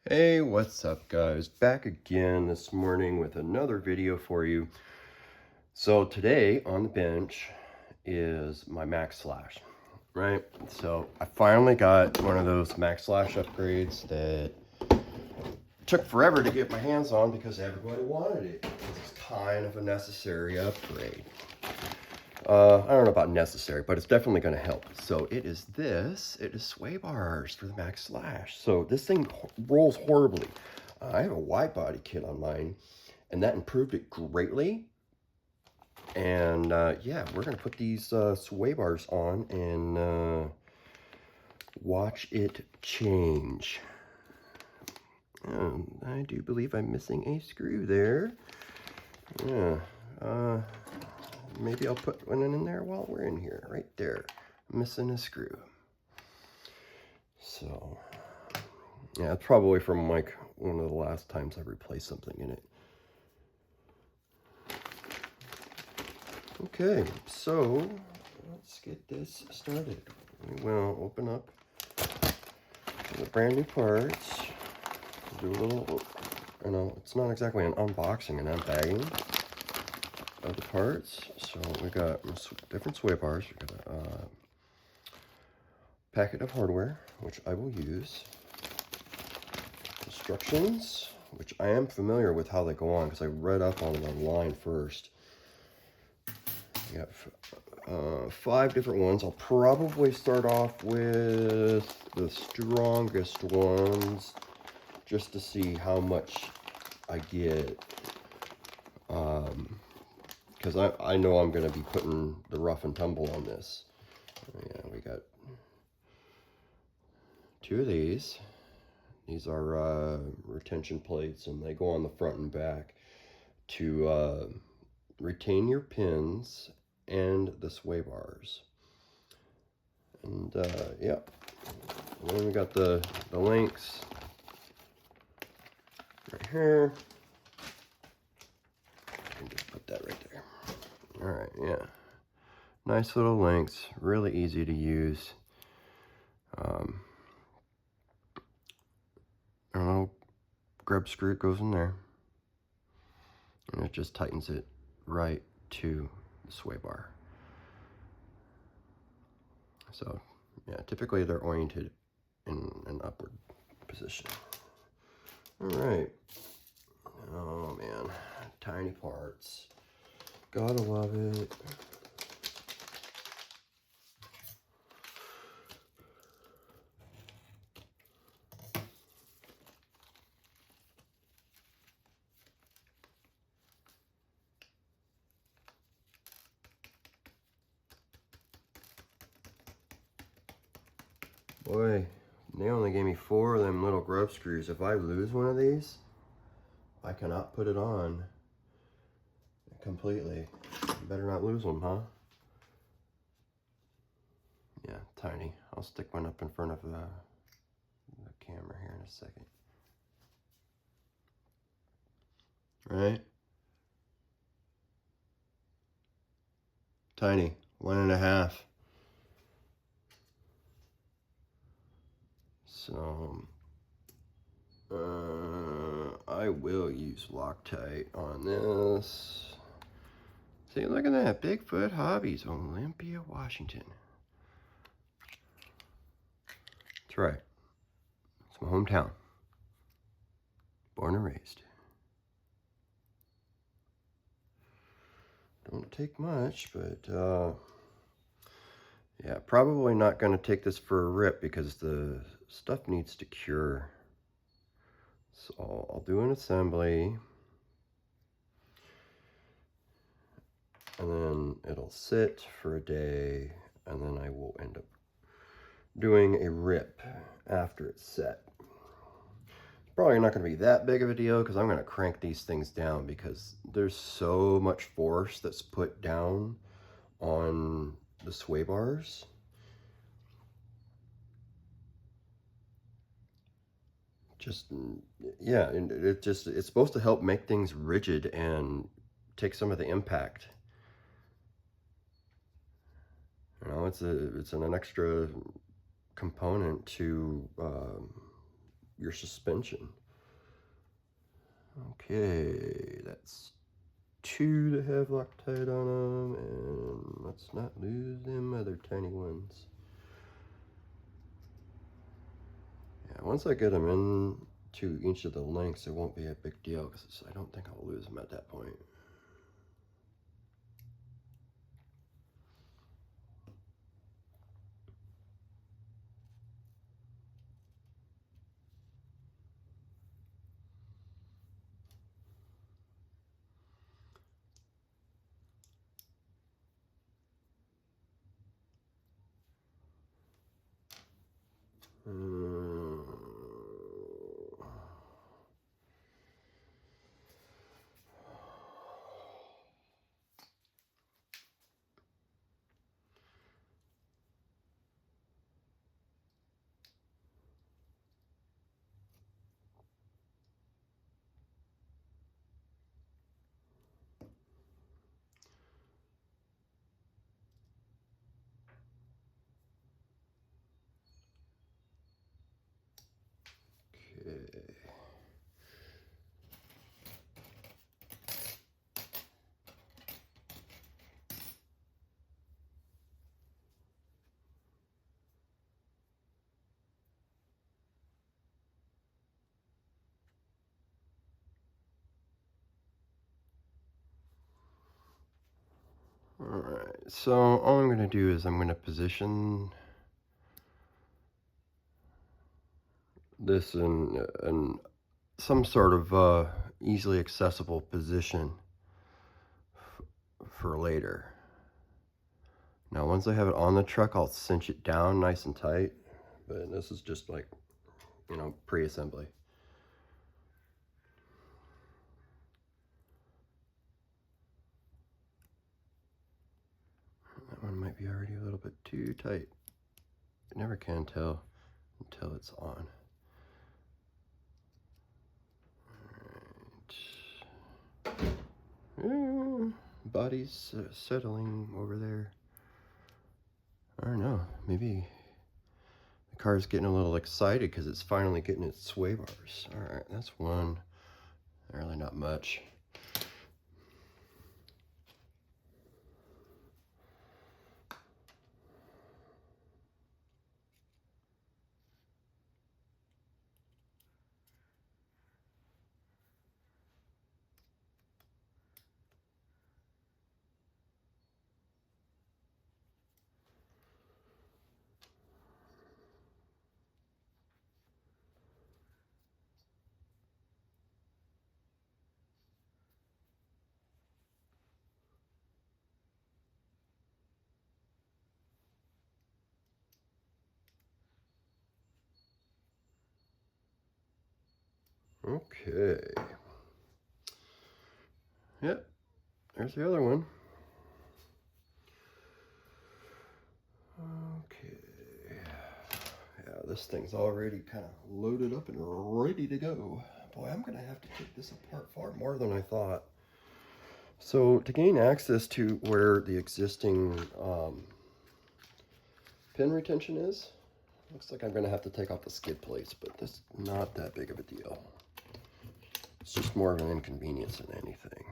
Hey, what's up guys? Back again this morning with another video for you. So today on the bench is my Max Slash, right? So I finally got one of those Max Slash upgrades that took forever to get my hands on because everybody wanted it. It's kind of a necessary upgrade. I don't know about necessary, but it's definitely going to help. So it is Swaybars for the Max Slash. So this thing rolls horribly. I have a wide body kit on mine, and that improved it greatly. And yeah, we're going to put these Swaybars on and watch it change. I do believe I'm missing a screw there. Yeah. Maybe I'll put one in there while we're in here, right there. Missing a screw. So, yeah, it's probably from like one of the last times I replaced something in it. Okay, so let's get this started. We will open up the brand new parts. Do a little, you know, it's not exactly an unboxing and unbagging of the parts. So we got different Swaybars. We got a packet of hardware, which I will use. Instructions, which I am familiar with how they go on because I read up on it online first. I got 5 different ones. I'll probably start off with the strongest ones just to see how much I get. Because I know I'm going to be putting the rough and tumble on this. Yeah, we got 2 of these. These are retention plates, and they go on the front and back to retain your pins and the sway bars. And yeah, and then we got the links right here. And just put that right there. All right, yeah, nice little links, really easy to use. A little grub screw goes in there, and it just tightens it right to the sway bar. So yeah, typically they're oriented in an upward position. All right. Oh man, tiny parts. Gotta love it. Boy, they only gave me 4 of them little grub screws. If I lose one of these, I cannot put it on completely. Better not lose them, huh? Yeah, tiny. I'll stick one up in front of the camera here in a second. Right? Tiny. 1.5. So, I will use Loctite on this. See, look at that. Bigfoot Hobbies, Olympia, Washington. That's right. It's my hometown. Born and raised. Don't take much, but yeah, probably not going to take this for a rip because the stuff needs to cure. So I'll do an assembly, and then it'll sit for a day, and then I will end up doing a rip after it's set. It's probably not going to be that big of a deal because I'm going to crank these things down because there's so much force that's put down on the sway bars. Just, yeah, and it's supposed to help make things rigid and take some of the impact. You know, it's an extra component to your suspension. Okay, that's 2 that have Loctite on them, and let's not lose them other tiny ones. Yeah, once I get them into each of the lengths, it won't be a big deal, because I don't think I'll lose them at that point. Okay. Alright, so all I'm going to do is I'm going to position this in some sort of easily accessible position for later. Now once I have it on the truck, I'll cinch it down nice and tight, but this is just like, you know, pre-assembly. That one might be already a little bit too tight. You never can tell until it's on. Alright. Body's settling over there. I don't know, maybe the car's getting a little excited because it's finally getting its sway bars. Alright, that's one. Really not much. Okay. Yep, there's the other one. Okay. Yeah, this thing's already kind of loaded up and ready to go. Boy, I'm gonna have to take this apart far more than I thought. So to gain access to where the existing pin retention is, looks like I'm gonna have to take off the skid plates, but that's not that big of a deal. It's just more of an inconvenience than anything.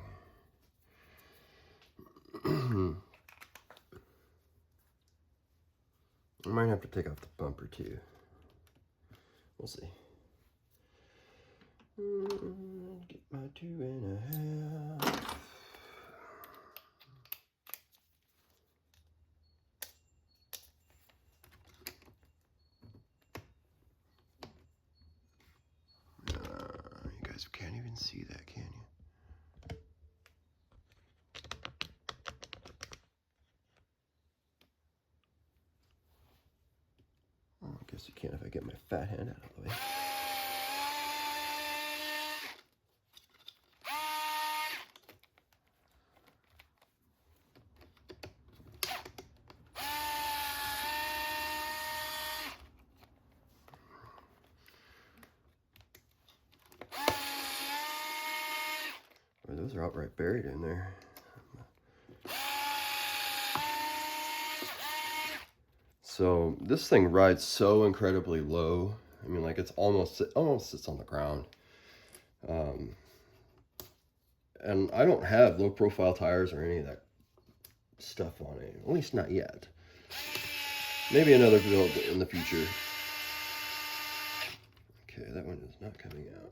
I might have to take off the bumper too. We'll see. Get my 2.5. You guys can't even see that, can you? Well, I guess you can if I get my fat hand out of the way. Well, those are outright buried in there. So this thing rides so incredibly low I mean, like, it's almost sits on the ground. And I don't have low profile tires or any of that stuff on it, at least not yet. Maybe another build in the future. Okay, that one is not coming out.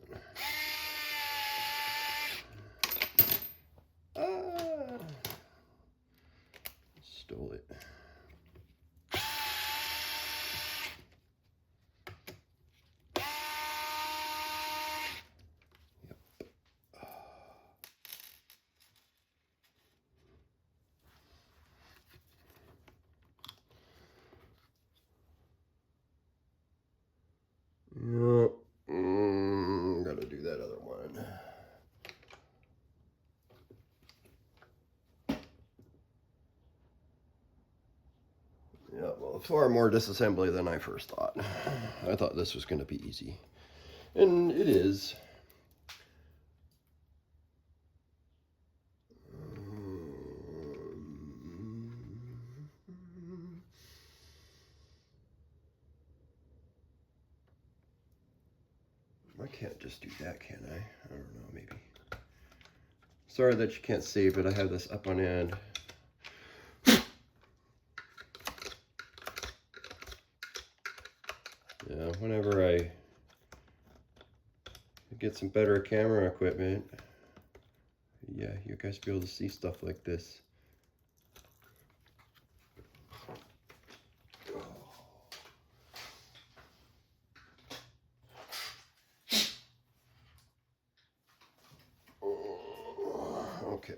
Stole it. Yep. Gotta do that other one. Yeah, well, far more disassembly than I first thought. I thought this was going to be easy. And it is. I can't just do that, can I? I don't know, maybe. Sorry that you can't see, but I have this up on end. Yeah, whenever I get some better camera equipment, yeah, you guys be able to see stuff like this. Okay,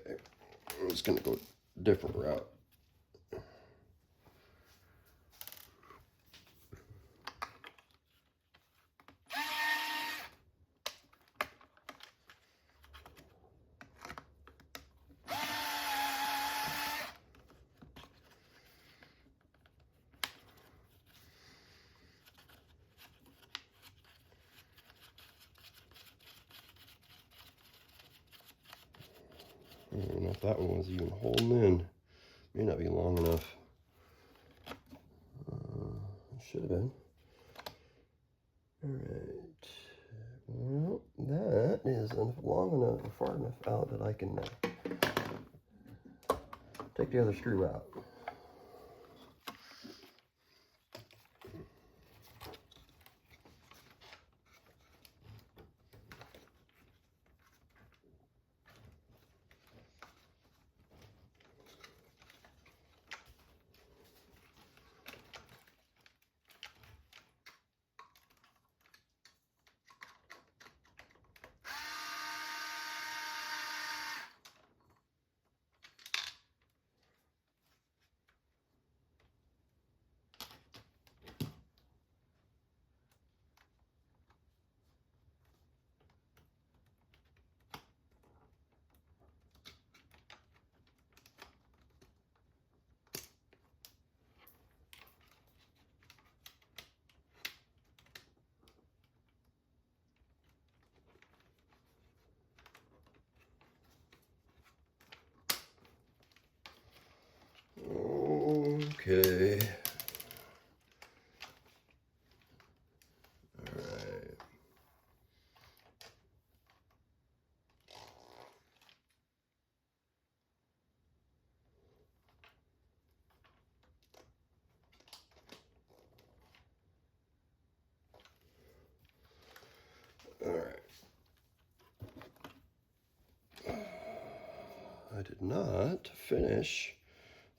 I'm just gonna go a different route. I don't know if that one was even holding in. May not be long enough. It should have been. Alright. Well, that is long enough, far enough out that I can take the other screw out. Okay. Alright. Alright. I did not finish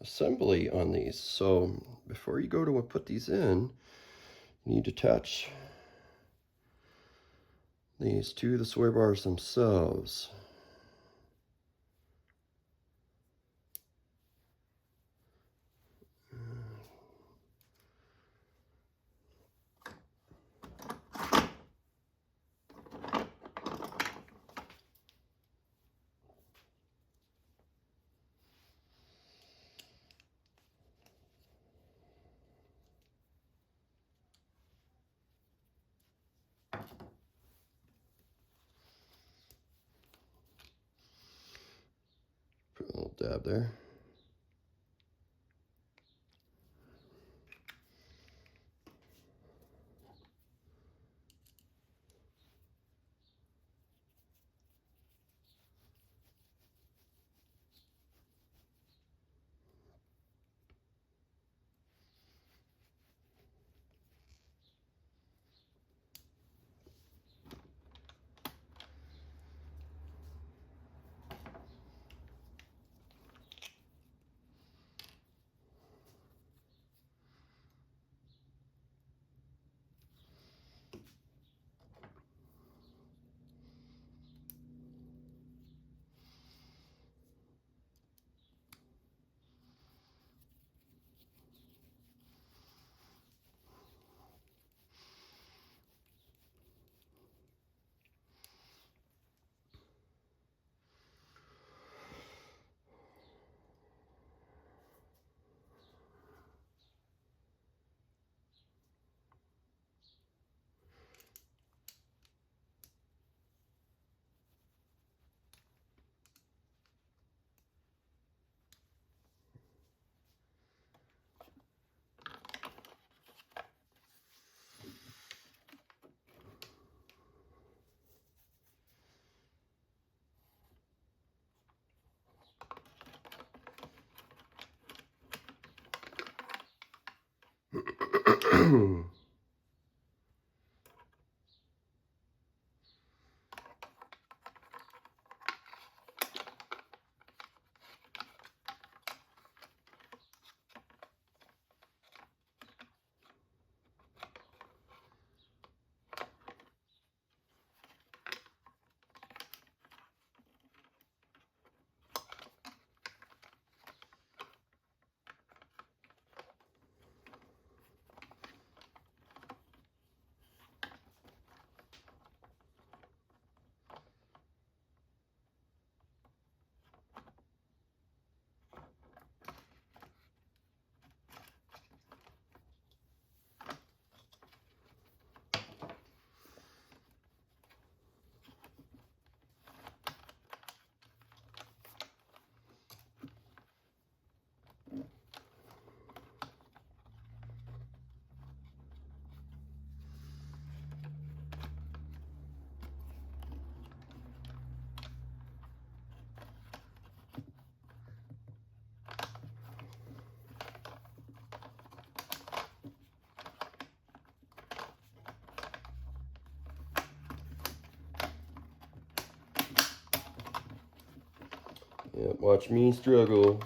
assembly on these, so before you go to put these in, you need to attach these to the sway bars themselves. Put a little dab there. Yeah, watch me struggle.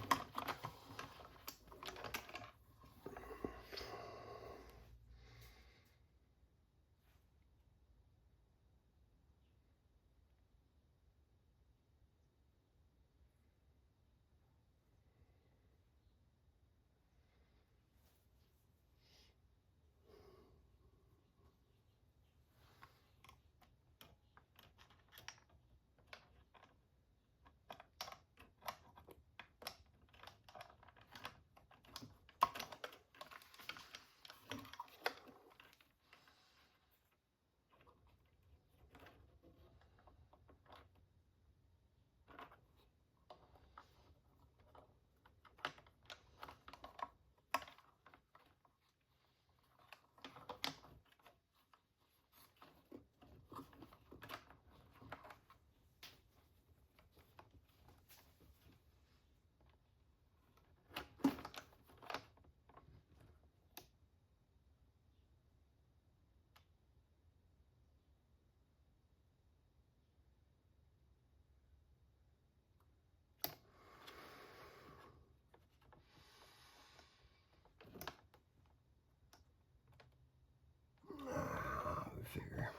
Figure.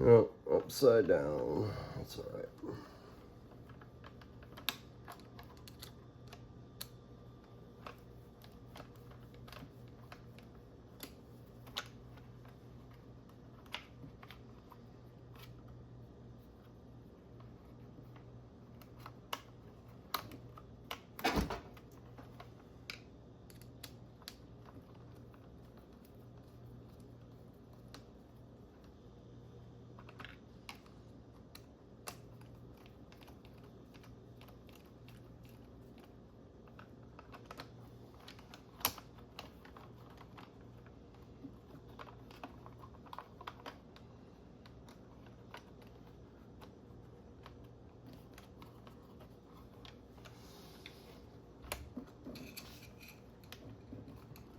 Oh, upside down. That's all right.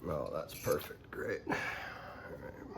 Oh, that's perfect. Great. All right.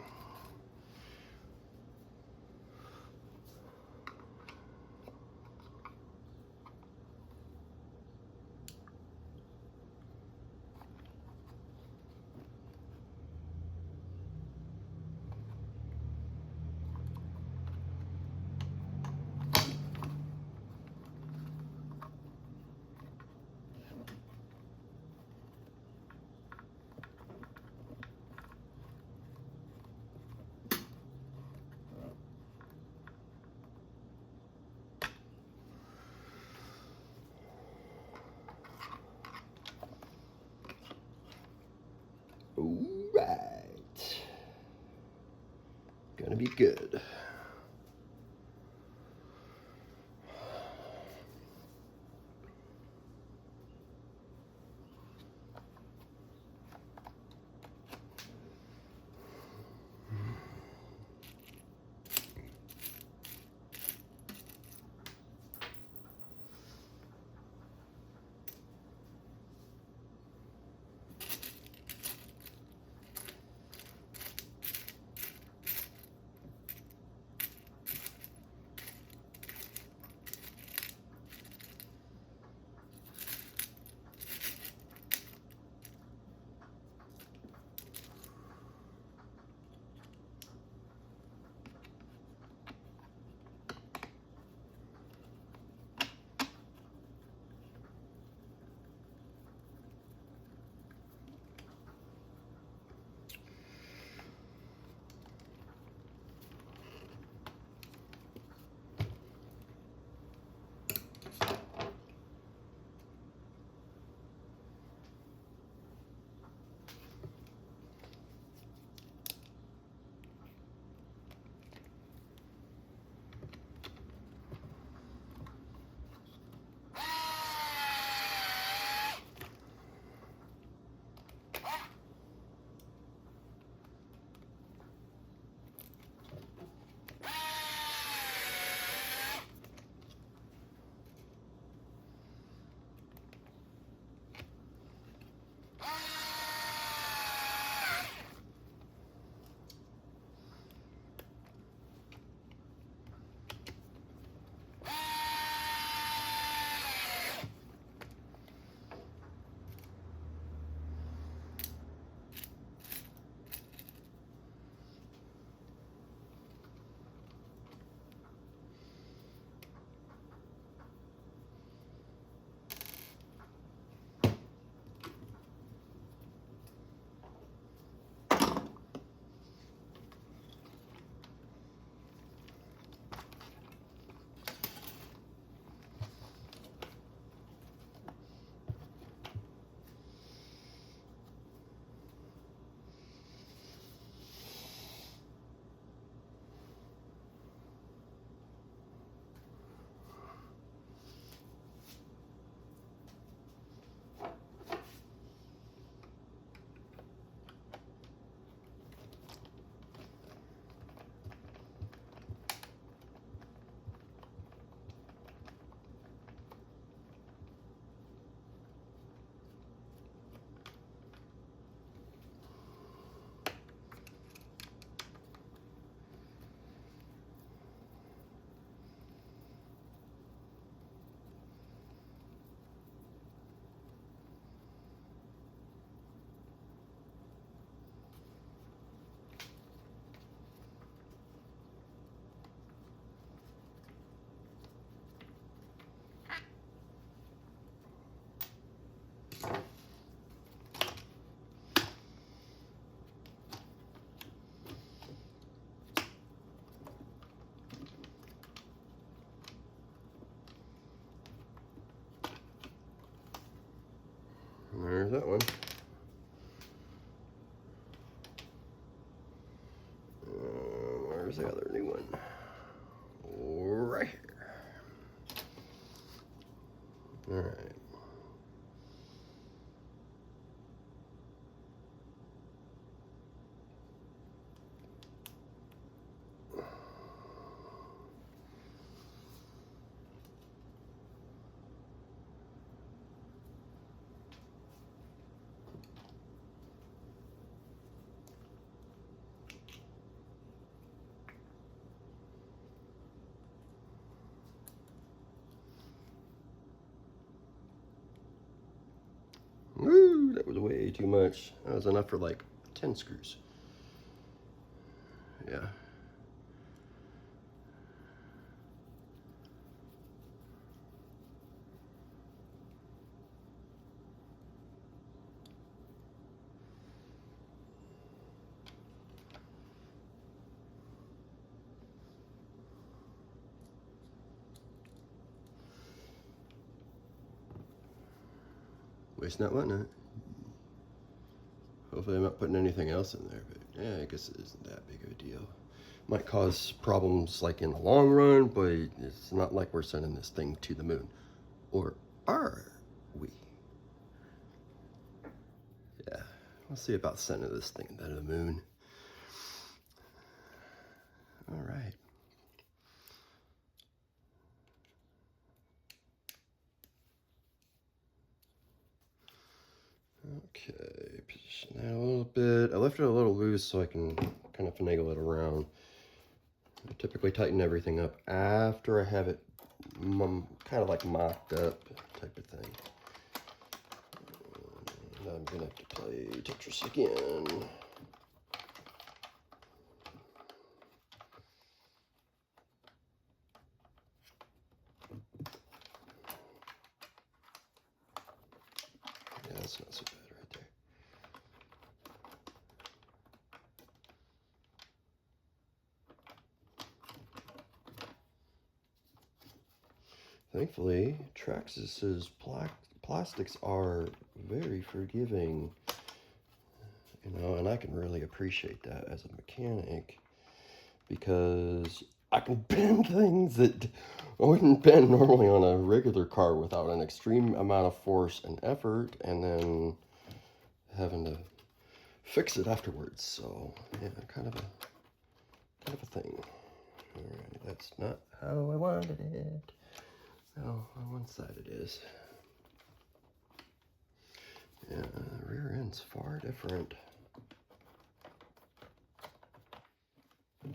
All right. Gonna be good. there's that one. Where's the other new one? Right here. All right. Woo, that was way too much. That was enough for like 10 screws. Yeah. Waste not, what not. Hopefully I'm not putting anything else in there, but yeah, I guess it isn't that big of a deal. Might cause problems like in the long run, but it's not like we're sending this thing to the moon. Or are we? Yeah, we'll see about sending this thing to the moon. All right. Okay, position that a little bit. I left it a little loose so I can kind of finagle it around. I typically tighten everything up after I have it kind of like mocked up type of thing. And I'm gonna have to play Tetris again. Yeah, that's not so bad right there. Thankfully, Traxxas's plastics are very forgiving, you know, and I can really appreciate that as a mechanic because I can bend things that I wouldn't bend normally on a regular car without an extreme amount of force and effort, and then having to fix it afterwards. So yeah, kind of a thing. All right, that's not how I wanted it. Oh, on one side it is. Yeah, the rear end's far different.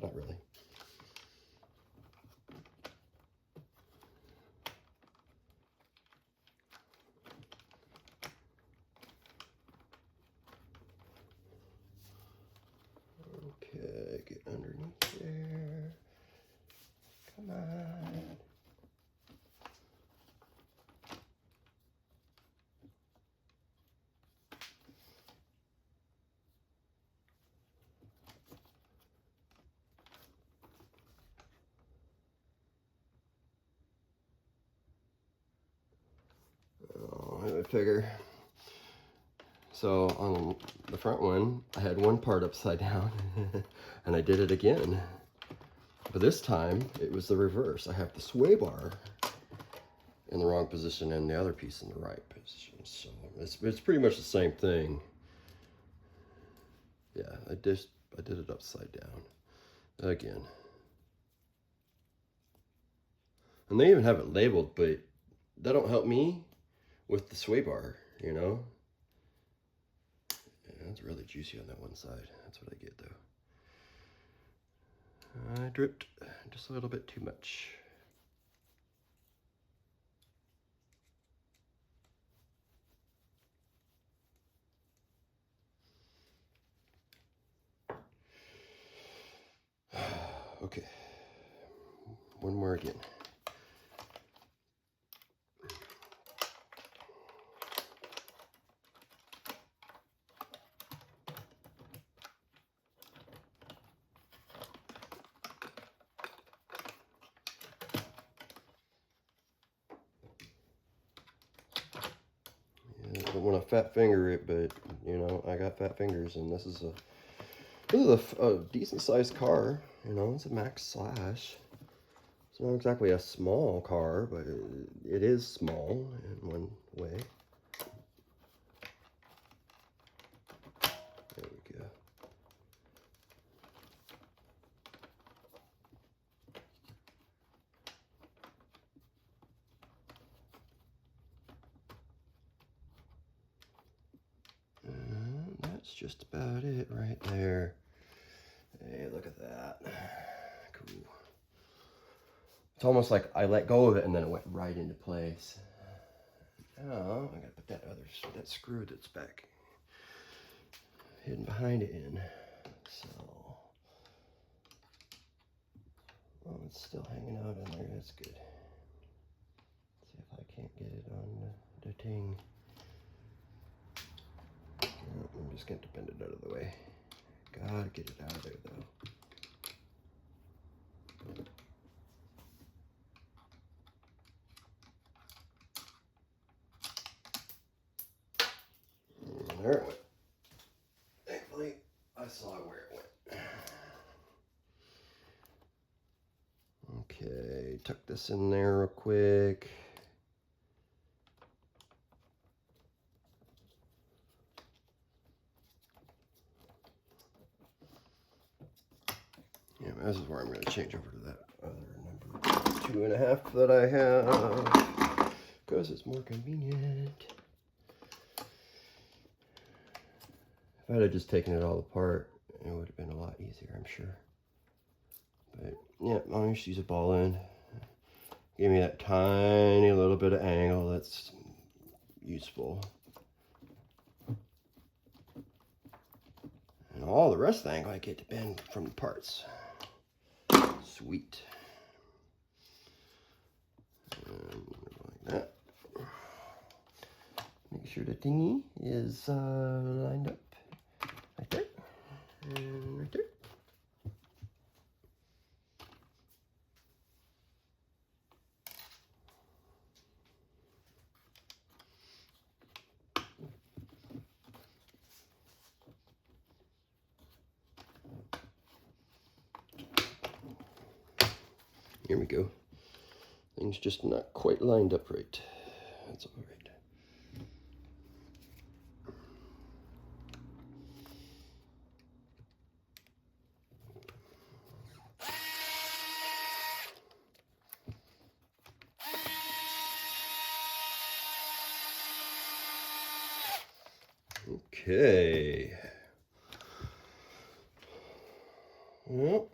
Not really. Okay, get underneath there. Come on. Oh, I figure. So on the front one, I had one part upside down, and I did it again. But this time, it was the reverse. I have the swaybar in the wrong position and the other piece in the right position. So it's pretty much the same thing. Yeah, I did it upside down again. And they even have it labeled, but that don't help me with the swaybar, you know? Yeah, it's really juicy on that one side. That's what I get though. I dripped just a little bit too much. Okay, one more again. want to fat finger it, but you know, I got fat fingers, and this is a decent sized car. You know, it's a Maxx Slash. It's not exactly a small car, but it is small in one way. There we go. And that's just about it right there. Hey, look at that. Cool. It's almost like I let go of it and then it went right into place. Now I gotta put that screw that's back hidden behind it in. So, well, it's still hanging out in there. That's good. Let's see if I can't get it on the ting. I'm just going to bend it out of the way. Gotta get it out of there though. And there it went. Thankfully, I saw where it went. Okay, tuck this in there real quick. Yeah, this is where I'm going to change over to that other number 2.5 that I have, because it's more convenient. If I'd have just taken it all apart, it would have been a lot easier, I'm sure. But yeah, I'll just use a ball end. Give me that tiny little bit of angle that's useful. And all the rest of the angle I get to bend from the parts. Sweet. And like that. Make sure the thingy is lined up. Right there. And right there. Here we go. Things just not quite lined up right. That's all right. Okay. Well,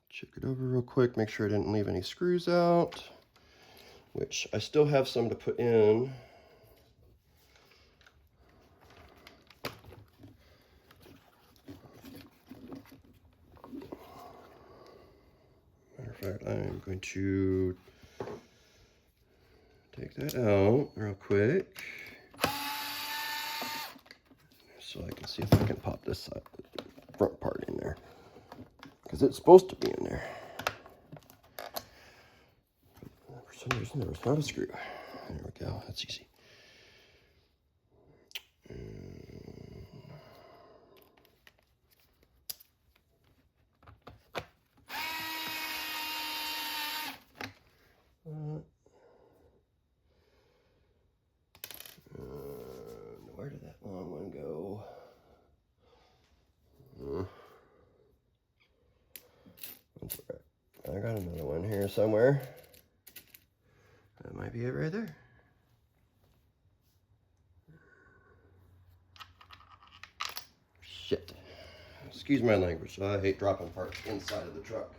check it over real quick, make sure I didn't leave any screws out, which I still have some to put in. Matter of fact, I'm going to take that out real quick so I can see if I can pop this side, front part in there, because it's supposed to be in there. For some reason there was not a screw. There we go, that's easy. Where did that long one go? That's all right. I got another one here somewhere. That might be it right there. Shit. Excuse my language. I hate dropping parts inside of the truck.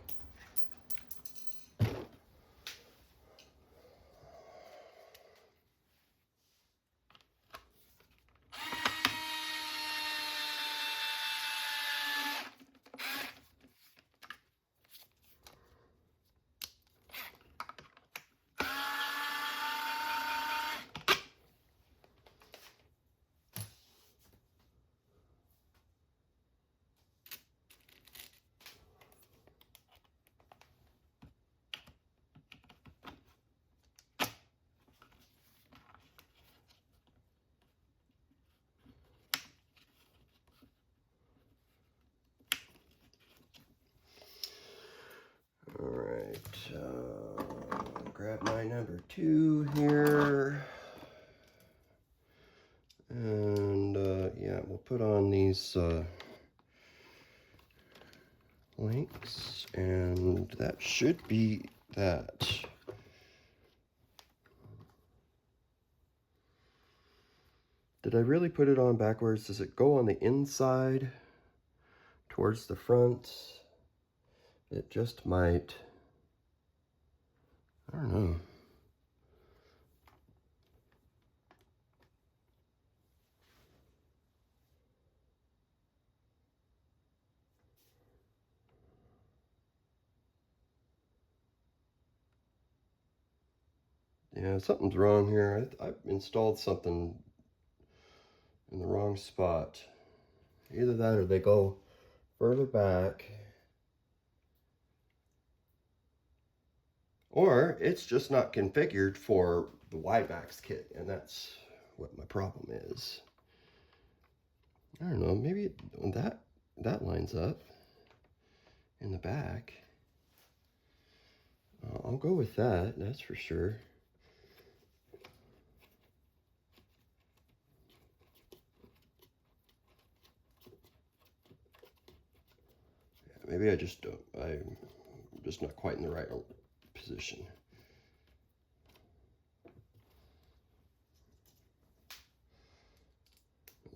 All right, grab my number 2 here. And yeah, we'll put on these links, and that should be that. Did I really put it on backwards? Does it go on the inside towards the front? It just might. I don't know. Yeah, something's wrong here. I've installed something in the wrong spot. Either that or they go further back. Or it's just not configured for the Y-Max kit, and that's what my problem is. I don't know, maybe that lines up in the back. I'll go with that, that's for sure. Yeah, maybe I'm just not quite in the right position.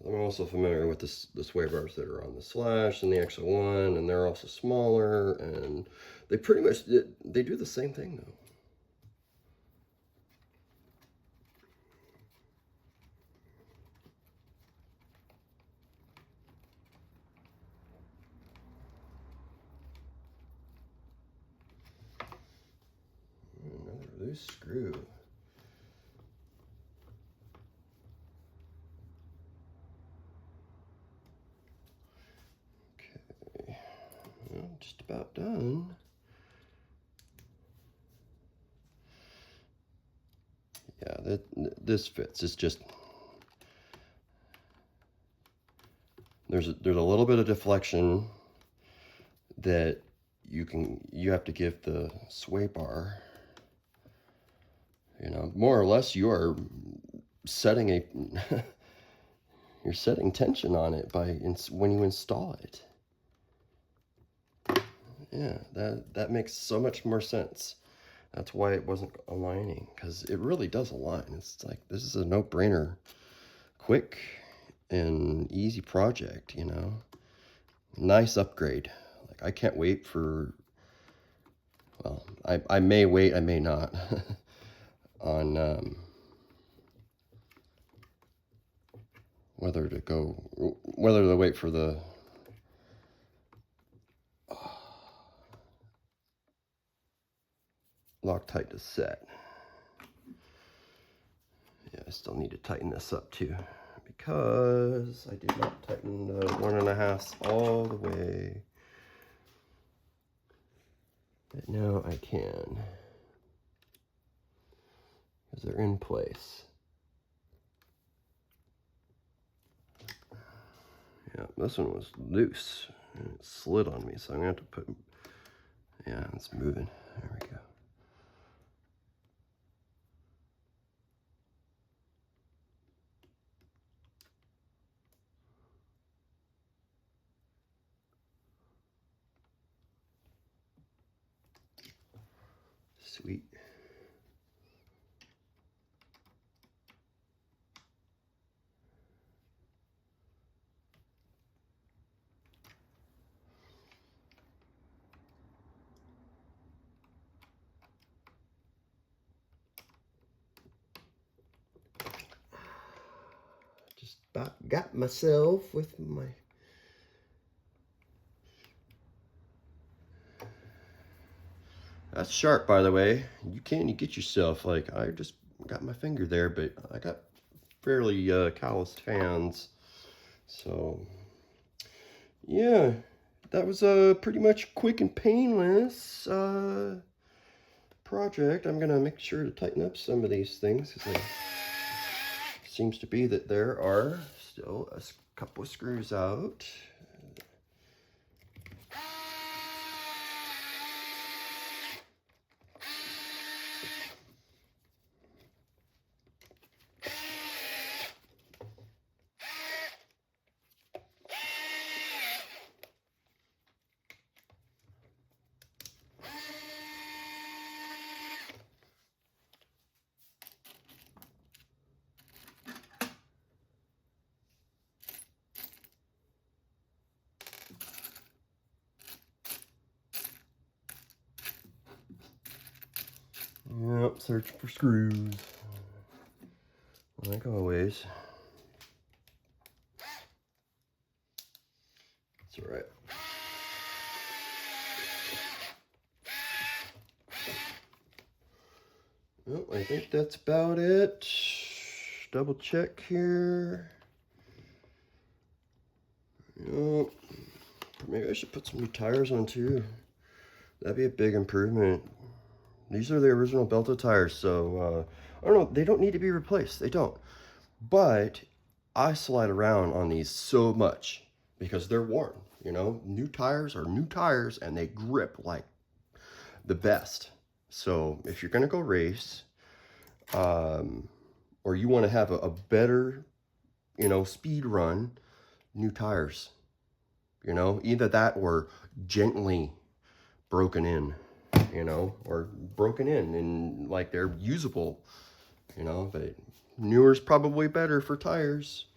I'm also familiar with the Swaybars that are on the Slash and the XO1, and they're also smaller, and they pretty much they do the same thing though. Another loose screw. Okay, well, just about done. Yeah, this fits. It's just there's a little bit of deflection that you have to give the Swaybar. You know, more or less you are setting a you're setting tension on it when you install it. Yeah, that makes so much more sense. That's why it wasn't aligning, because it really does align. It's like, this is a no-brainer, quick and easy project, you know. Nice upgrade. Like, I can't wait for, well, I may wait, I may not, on whether to wait for the Loctite to set. Yeah, I still need to tighten this up too, because I did not tighten the 1.5 all the way. But now I can, because they're in place. Yeah, this one was loose, and it slid on me, so I'm gonna have to put, yeah, it's moving. There we go. Sweet. Just about got myself with my That's sharp, by the way. You get yourself, like, I just got my finger there, but I got fairly calloused hands. So, yeah, that was a pretty much quick and painless project. I'm gonna make sure to tighten up some of these things, because it seems to be that there are still a couple of screws out. Yep, search for screws. Like always. It's all right. Well, I think that's about it. Double check here. Yep. Maybe I should put some new tires on too. That'd be a big improvement. These are the original Belta tires, so I don't know, they don't need to be replaced. They don't. But I slide around on these so much because they're worn. You know, new tires are new tires and they grip like the best. So if you're gonna go race, or you want to have a better, you know, speed run, new tires. You know, either that or gently broken in, you know, or broken in and like they're usable, you know, but newer's probably better for tires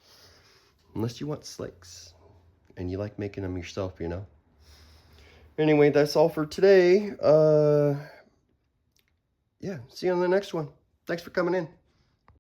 unless you want slicks and you like making them yourself, you know. Anyway, that's all for today. Yeah, see you on the next one. Thanks for coming in.